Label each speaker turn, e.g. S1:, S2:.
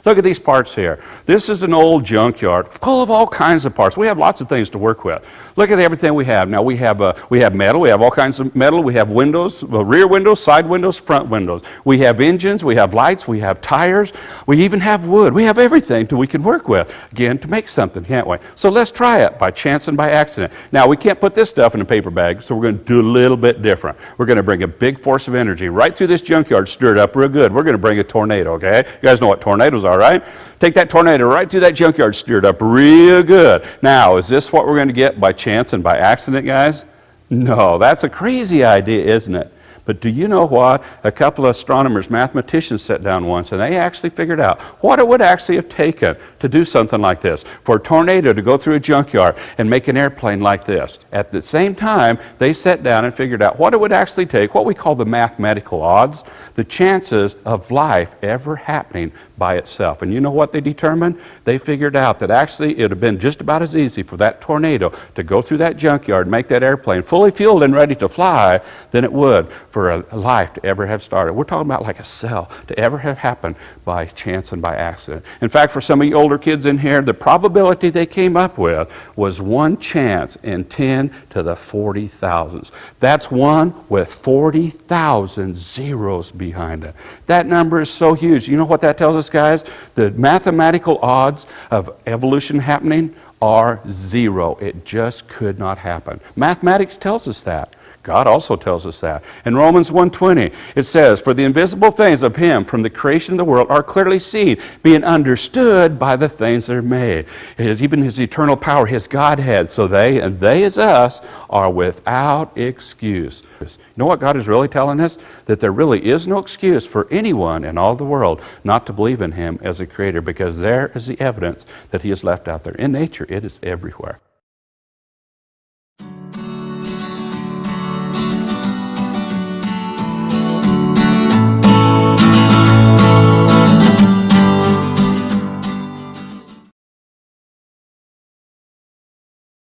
S1: Look at these parts here. This is an old junkyard full of all kinds of parts. We have lots of things to work with. Look at everything we have. Now we have metal. We have all kinds of metal. We have windows, rear windows, side windows, front windows. We have engines. We have lights. We have tires. We even have wood. We have everything that we can work with, again, to make something, can't we? So let's try it by chance and by accident. Now we can't put this stuff in a paper bag, so we're going to do a little bit different. We're going to bring a big force of energy right through this junkyard, stir it up real good. We're going to bring a tornado, okay? You guys know what tornadoes are, right? Take that tornado right through that junkyard, stir it up real good. Now, is this what we're going to get by chance and by accident, guys? No, that's a crazy idea, isn't it? But do you know what? A couple of astronomers, mathematicians sat down once and they actually figured out what it would actually have taken to do something like this. For a tornado to go through a junkyard and make an airplane like this. At the same time, they sat down and figured out what it would actually take, what we call the mathematical odds, the chances of life ever happening by itself. And you know what they determined? They figured out that actually it would have been just about as easy for that tornado to go through that junkyard and make that airplane fully fueled and ready to fly than it would for a life to ever have started. We're talking about like a cell to ever have happened by chance and by accident. In fact, for some of you older kids in here, the probability they came up with was 1 chance in 10 to the 40,000s. That's 1 with 40,000 zeros behind it. That number is so huge. You know what that tells us, guys? The mathematical odds of evolution happening are 0. It just could not happen. Mathematics tells us that. God also tells us that. In Romans 1:20, it says, "For the invisible things of Him from the creation of the world are clearly seen, being understood by the things that are made." Even His eternal power, His Godhead, so they, and they as us, are without excuse. You know what God is really telling us? That there really is no excuse for anyone in all the world not to believe in Him as a Creator, because there is the evidence that He has left out there. In nature, it is everywhere.